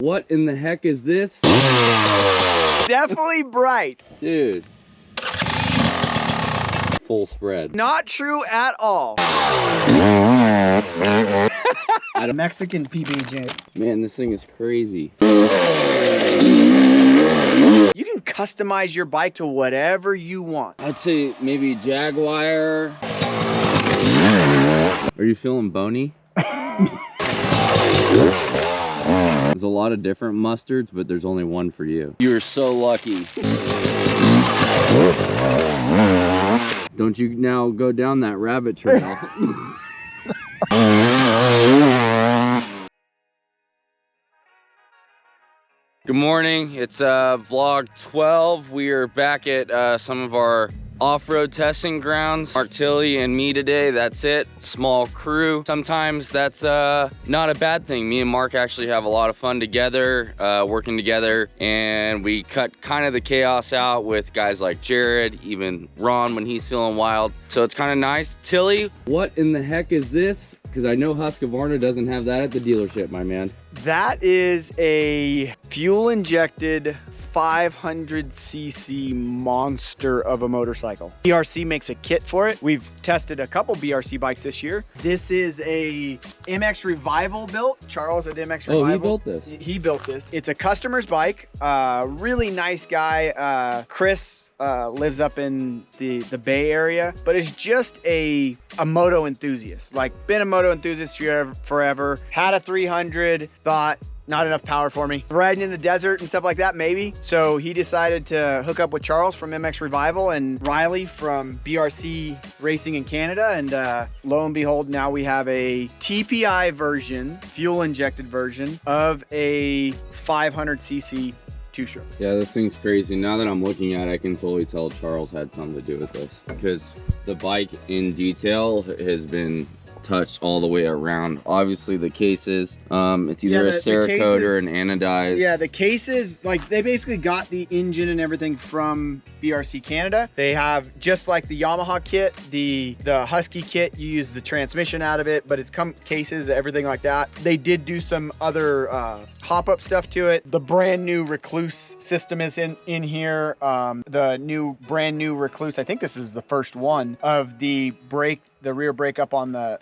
What in the heck is this? Definitely bright. Dude. Full spread. Not true at all. Mexican PBJ. Man, this thing is crazy. You can customize your bike to whatever you want. I'd say maybe Jaguar. Are you feeling bony? There's a lot of different mustards, but there's only one for you. You are so lucky. Don't you now go down that rabbit trail. Good morning, it's vlog 12. We are back at some of our off-road testing grounds. Mark Tilley and me today, that's it. Small crew. Sometimes that's not a bad thing. Me and Mark actually have a lot of fun together, working together, and we cut kind of the chaos out with guys like Jared, even Ron when he's feeling wild. So it's kind of nice. Tilley, what in the heck is this? Because I know Husqvarna doesn't have that at the dealership, my man. That is a fuel-injected 500cc monster of a motorcycle. BRC makes a kit for it. We've tested a couple BRC bikes this year. This is a MX Revival built. Charles at MX Revival. Oh, he built this. He built this. It's a customer's bike. Really nice guy. Chris lives up in the Bay Area, but is just a moto enthusiast. Like, been a moto enthusiast forever. Had a 300, thought, not enough power for me. Riding in the desert and stuff like that, maybe. So he decided to hook up with Charles from MX Revival and Riley from BRC Racing in Canada. And lo and behold, now we have a TPI version, fuel injected version of a 500cc two-stroke. Yeah, this thing's crazy. Now that I'm looking at it, I can totally tell Charles had something to do with this, because the bike in detail has been touched all the way around. Obviously the cases, it's either a Cerakote or an anodized. Yeah, the cases, like, they basically got the engine and everything from BRC Canada. They have, just like the Yamaha kit, the Husky kit, you use the transmission out of it, but it's cases, everything like that. They did do some other hop-up stuff to it. The brand new Recluse system is in here. The brand new Recluse, I think this is the first one of the rear brake up on the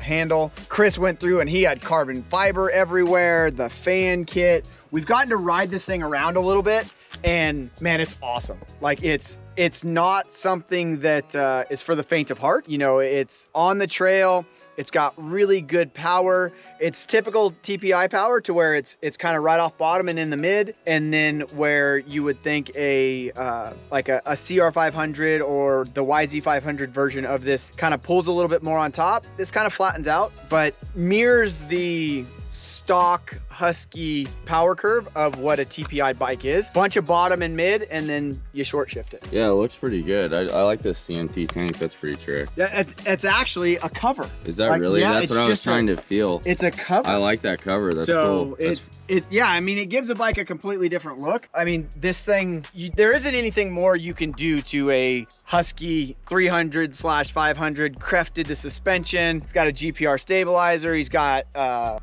handle. Chris went through and he had carbon fiber everywhere, the fan kit. We've gotten to ride this thing around a little bit, and man, it's awesome. Like, it's not something that is for the faint of heart. You know, it's on the trail. It's got really good power. It's typical TPI power, to where it's kind of right off bottom and in the mid, and then where you would think like a CR500 or the YZ500 version of this kind of pulls a little bit more on top. This kind of flattens out, but mirrors the stock Husky power curve of what a TPI bike is. Bunch of bottom and mid, and then you short shift it. Yeah, it looks pretty good. I like this CNT tank. That's pretty trick. Yeah, it's actually a cover. Is that really? Yeah, that's what I was trying to feel. It's a cover. I like that cover. That's so cool. Yeah, I mean, it gives the bike a completely different look. I mean, this thing, there isn't anything more you can do to a Husky 300/500. Kreft did the suspension. It's got a GPR stabilizer. He's got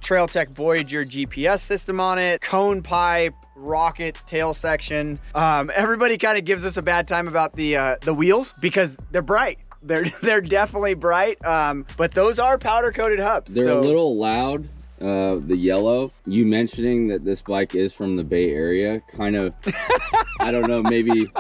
Trail Tech Voyager GPS system on it, cone pipe, rocket tail section. Everybody kind of gives us a bad time about the wheels because they're bright. They're definitely bright, but those are powder coated hubs. They're a little loud. The yellow, you mentioning that this bike is from the Bay Area, kind of, I don't know, maybe.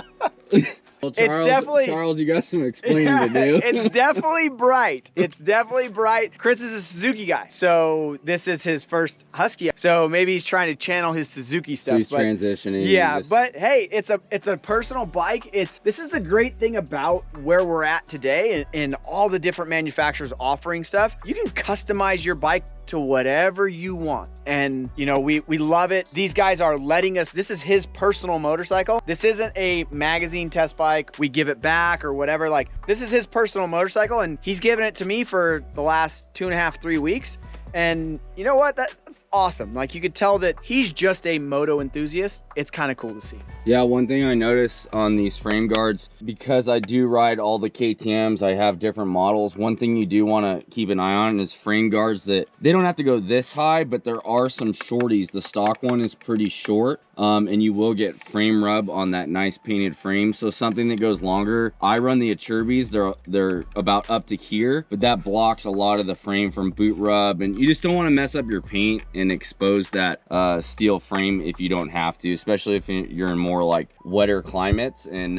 Well, Charles, you got some explaining to do. It's definitely bright. It's definitely bright. Chris is a Suzuki guy, so this is his first Husky. So maybe he's trying to channel his Suzuki stuff. So he's transitioning. Yeah, but hey, it's a personal bike. This is the great thing about where we're at today, and all the different manufacturers offering stuff. You can customize your bike to whatever you want, and you know, we love it. These guys are letting us. This is his personal motorcycle. This isn't a magazine test bike bike, we give it back or whatever. Like, this is his personal motorcycle, and he's given it to me for the last 2.5, 3 weeks. And you know what? That's awesome. Like, you could tell that he's just a moto enthusiast. It's kind of cool to see. Yeah, one thing I notice on these frame guards, because I do ride all the KTMs, I have different models. One thing you do want to keep an eye on is frame guards that they don't have to go this high, but there are some shorties. The stock one is pretty short, and you will get frame rub on that nice painted frame. So something that goes longer, I run the Acerbis, they're about up to here, but that blocks a lot of the frame from boot rub, and you just don't want to mess up your paint and expose that steel frame if you don't have to, especially if you're in more like wetter climates and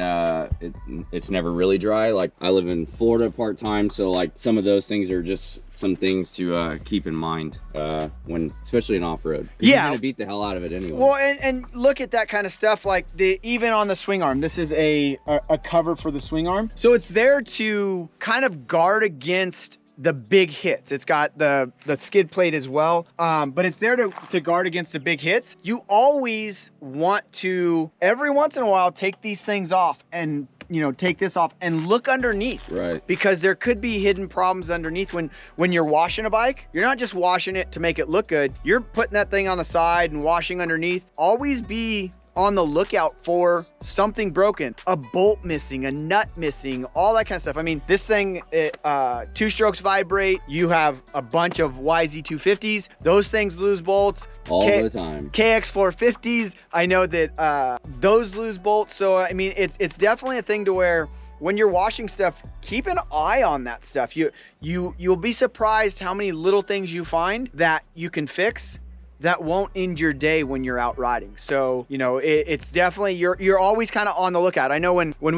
it's never really dry. Like, I live in Florida part-time, so like some of those things are just some things to keep in mind when, especially in off-road. Yeah, you're gonna beat the hell out of it anyway. Well, and look at that kind of stuff, like even on the swing arm, this is a cover for the swing arm, so it's there to kind of guard against the big hits. It's got the skid plate as well, but it's there to guard against the big hits. You always want to, every once in a while, take these things off and, you know, take this off and look underneath. Right. Because there could be hidden problems underneath. When you're washing a bike, you're not just washing it to make it look good. You're putting that thing on the side and washing underneath. Always be on the lookout for something broken, a bolt missing, a nut missing, all that kind of stuff. I mean, this thing, two strokes vibrate. You have a bunch of YZ250s. Those things lose bolts. All the time. KX450s, I know that those lose bolts. So, I mean, it's definitely a thing to where when you're washing stuff, keep an eye on that stuff. You'll be surprised how many little things you find that you can fix that won't end your day when you're out riding. So, you know, it's definitely, you're always kind of on the lookout. I know when we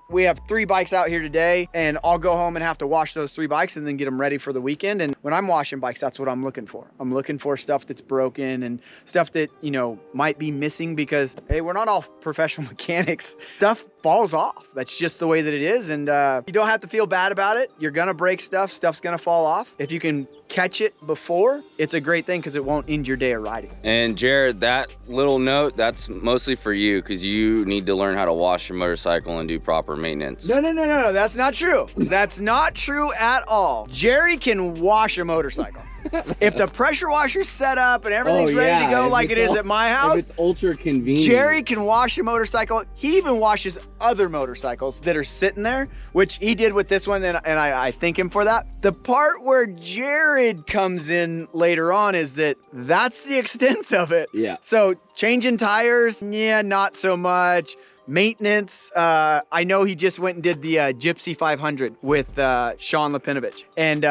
we have 3 bikes out here today, and I'll go home and have to wash those 3 bikes and then get them ready for the weekend. And when I'm washing bikes, that's what I'm looking for. I'm looking for stuff that's broken and stuff that, you know, might be missing, because, hey, we're not all professional mechanics. Stuff falls off. That's just the way that it is. And you don't have to feel bad about it. You're gonna break stuff. Stuff's gonna fall off. If you can catch it before, it's a great thing, because it won't end your day of riding. And Jared, that little note, that's mostly for you, because you need to learn how to wash your motorcycle and do proper maintenance. No, that's not true. That's not true at all. Jerry can wash a motorcycle. If the pressure washer's set up and everything's ready to go like it is at my house, if it's ultra convenient, Jerry can wash a motorcycle. He even washes other motorcycles that are sitting there, which he did with this one, and I thank him for that. The part where Jared comes in later on is that's the extent of it. Yeah. So changing tires, yeah, not so much. Maintenance, I know he just went and did the Gypsy 500 with Sean Lipinovich, and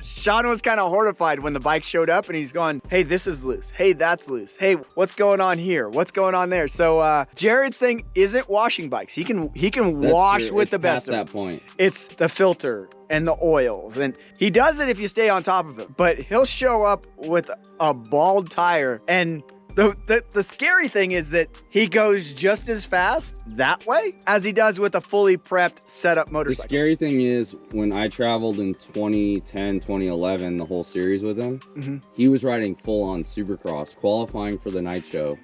Sean was kind of horrified when the bike showed up, and he's going, hey, this is loose, hey, that's loose, hey, what's going on here, what's going on there? So Jared's thing isn't washing bikes. He can wash true. with It's the best past of them. that point. It's the filter and the oils, and he does it if you stay on top of it, but he'll show up with a bald tire, and the scary thing is that he goes just as fast that way as he does with a fully prepped setup motorcycle. The scary thing is, when I traveled in 2010, 2011, the whole series with him, he was riding full on Supercross, qualifying for the night show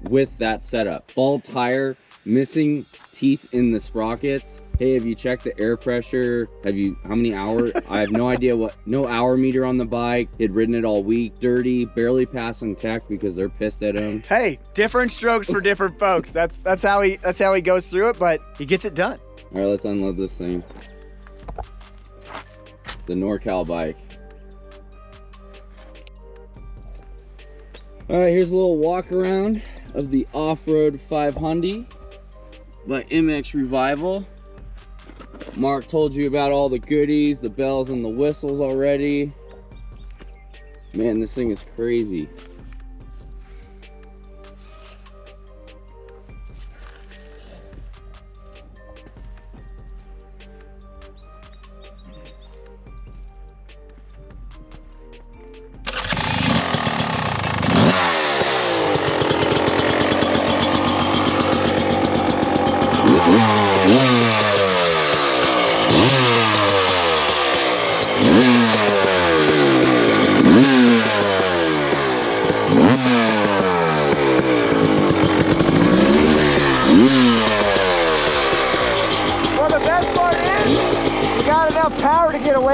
with that setup. Bald tire, missing teeth in the sprockets. Hey, have you checked the air pressure? How many hours? I have no idea no hour meter on the bike. He'd ridden it all week, dirty, barely passing tech because they're pissed at him. Hey, different strokes for different folks. That's how he goes through it, but he gets it done. All right, let's unload this thing. The NorCal bike. All right, here's a little walk around of the Off-Road 500 by MX Revival. Mark told you about all the goodies, the bells and the whistles already. Man, this thing is crazy.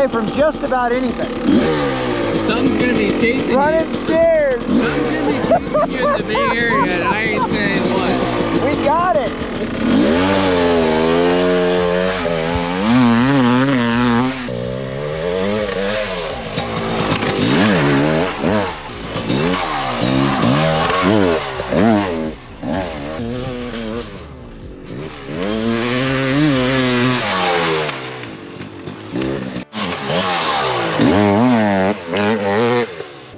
away from just about anything. Something's gonna be chasing Running scared. Something's gonna be chasing you in the Bay Area, and I ain't saying what. We got it.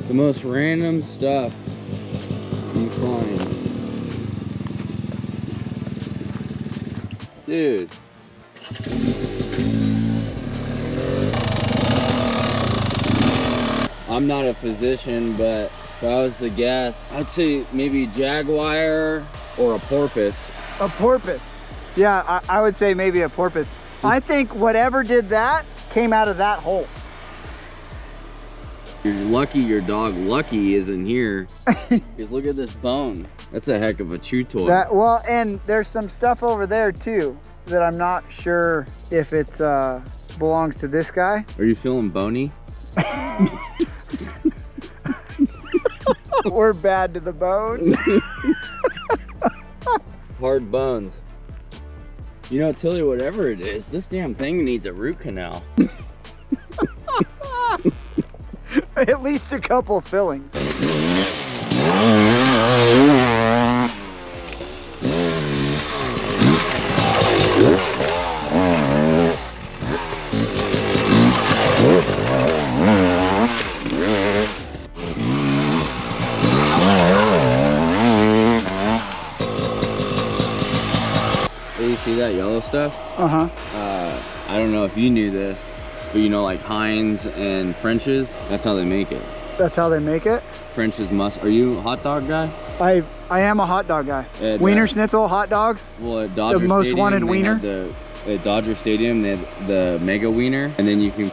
The most random stuff you find. Dude. I'm not a physician, but if I was to guess, I'd say maybe jaguar or a porpoise. A porpoise. Yeah, I would say maybe a porpoise. I think whatever did that came out of that hole. You're lucky your dog Lucky isn't here. Because look at this bone. That's a heck of a chew toy. Well, and there's some stuff over there too that I'm not sure if it belongs to this guy. Are you feeling bony? We're bad to the bone. Hard bones. You know, Tilly, whatever it is, this damn thing needs a root canal. At least a couple fillings. Hey, you see that yellow stuff? Uh-huh. I don't know if you knew this, but you know, like Heinz and French's, that's how they make it. That's how they make it? French's Are you a hot dog guy? I am a hot dog guy. At, Wiener Schnitzel hot dogs. Well, at Dodger The most Stadium, wanted they wiener. have at Dodger Stadium, they have the mega wiener, and then you can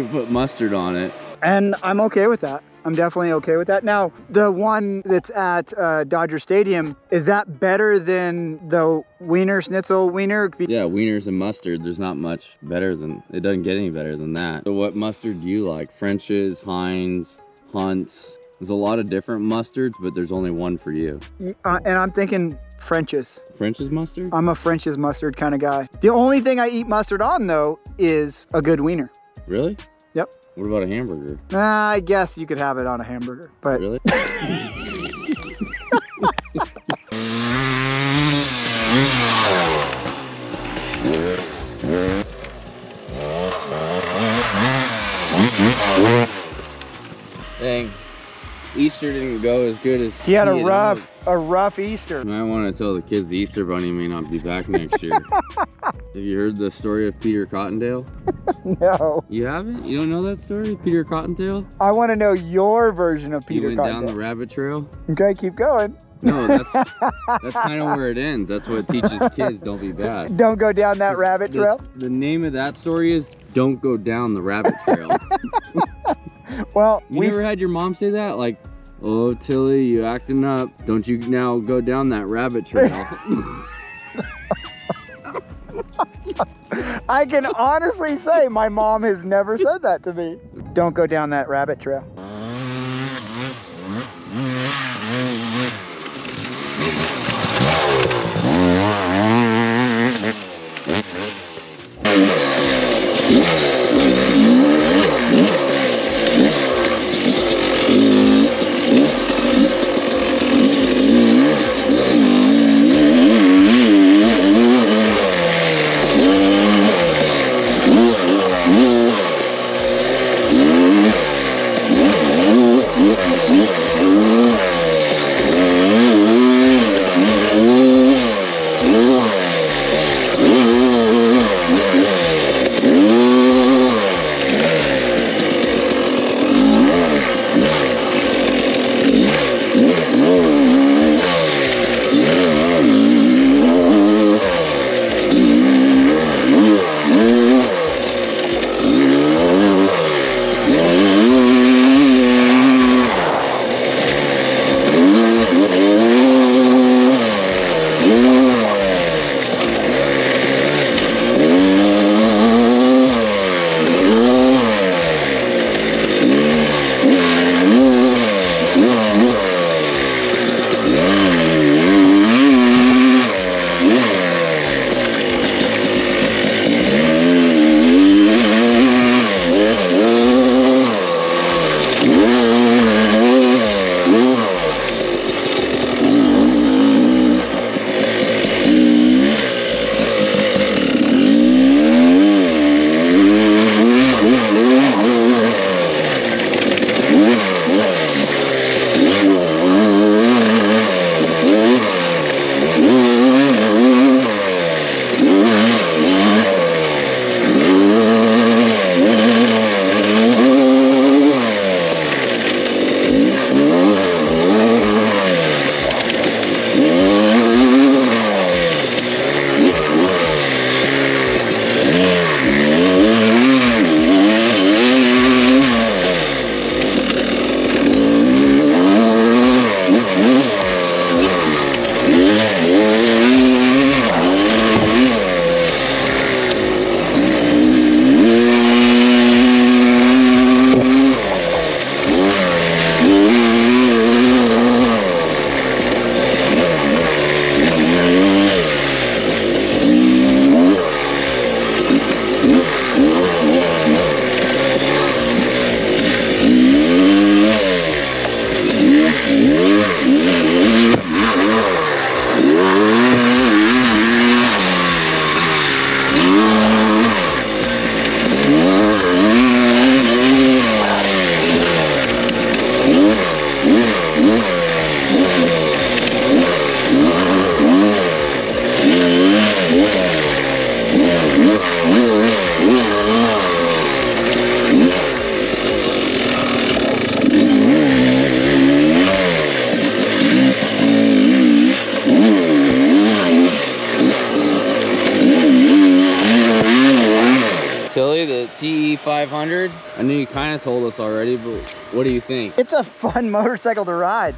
put mustard on it. And I'm okay with that. I'm definitely okay with that. Now, the one that's at Dodger Stadium, is that better than the Wiener Schnitzel wiener? Yeah, wieners and mustard, there's not much better than, it doesn't get any better than that. So what mustard do you like? French's, Heinz, Hunt's. There's a lot of different mustards, but there's only one for you. And I'm thinking French's. French's mustard? I'm a French's mustard kind of guy. The only thing I eat mustard on, though, is a good wiener. Really? Yep. What about a hamburger? I guess you could have it on a hamburger, but... Really? Dang. Easter didn't go as good as He had a rough Easter. I might want to tell the kids the Easter Bunny may not be back next year. Have you heard the story of Peter Cottontail? No. You haven't? You don't know that story, Peter Cottontail? I want to know your version of He Peter went Cottontail. down the rabbit trail. Okay, keep going. No, that's kind of where it ends. That's what it teaches kids, don't be bad. Don't go down that rabbit trail. The name of that story is Don't Go Down the Rabbit Trail. Well, You never had your mom say that? Like, oh, Tilly, you acting up. Don't you now go down that rabbit trail. I can honestly say my mom has never said that to me. Don't go down that rabbit trail. 500. I know you kind of told us already, but what do you think? It's a fun motorcycle to ride.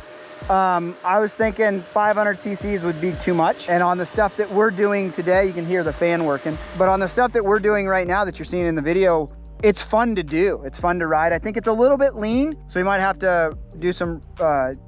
I was thinking 500 cc's would be too much. And on the stuff that we're doing today, you can hear the fan working. But on the stuff that we're doing right now that you're seeing in the video, it's fun to do. It's fun to ride. I think it's a little bit lean, so we might have to do some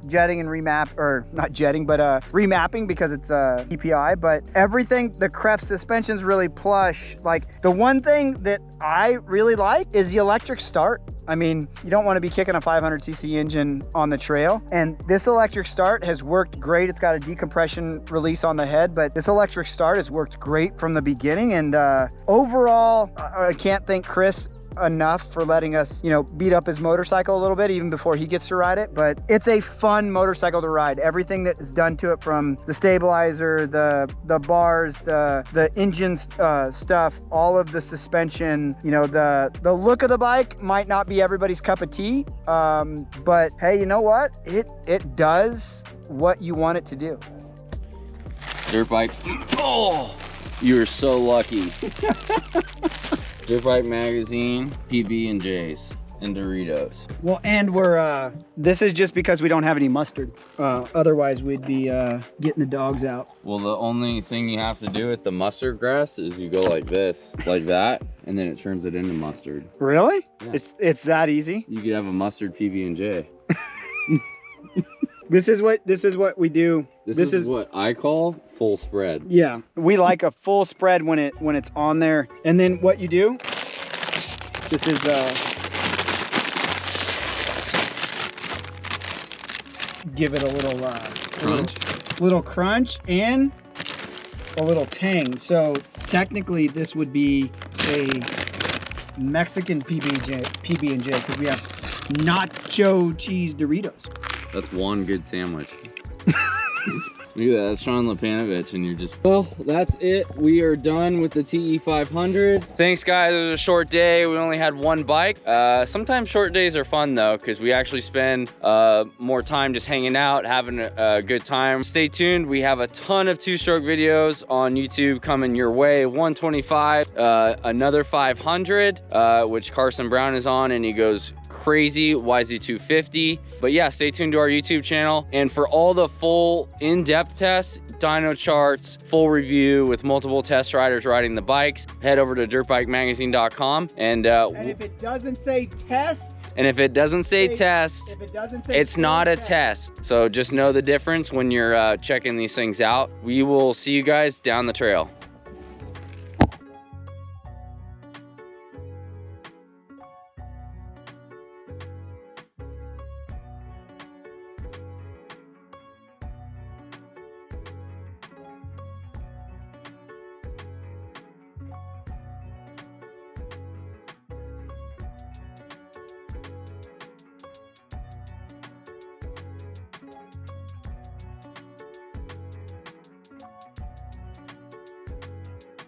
jetting and remap, or not jetting, but remapping because it's EPI. But everything, the Cref suspension's really plush. Like, the one thing that I really like is the electric start. I mean, you don't want to be kicking a 500cc engine on the trail. And this electric start has worked great. It's got a decompression release on the head, but this electric start has worked great from the beginning. And overall, I can't thank Chris enough for letting us, you know, beat up his motorcycle a little bit even before he gets to ride it. But it's a fun motorcycle to ride. Everything that is done to it, from the stabilizer, the bars, the engine stuff, all of the suspension, you know, the look of the bike might not be everybody's cup of tea, but hey, you know what, it does what you want it to do. Dirtbike. Oh, you were so lucky. Dirtbike magazine, PB&Js, and Doritos. Well, and we're this is just because we don't have any mustard. Otherwise we'd be getting the dogs out. Well, the only thing you have to do with the mustard grass is you go like this, like that, and then it turns it into mustard. Really? Yeah. It's that easy? You could have a mustard PB&J. This is what we do. This is what I call full spread. Yeah, we like a full spread when it's on there. And then what you do, this is give it a little crunch and a little tang. So technically this would be a Mexican PB&J because we have nacho cheese Doritos. That's one good sandwich. Look at that, that's Sean Lepanovich, and you're just... Well, that's it. We are done with the TE 500. Thanks, guys. It was a short day. We only had one bike. Sometimes short days are fun, though, because we actually spend more time just hanging out, having a good time. Stay tuned. We have a ton of two-stroke videos on YouTube coming your way. 125, another 500, which Carson Brown is on, and he goes crazy. YZ250. But yeah, stay tuned to our YouTube channel. And for all the full in-depth tests, dyno charts, full review with multiple test riders riding the bikes, head over to dirtbikemagazine.com. And if it doesn't say test, if it doesn't say it's not a test. So just know the difference when you're checking these things out. We will see you guys down the trail.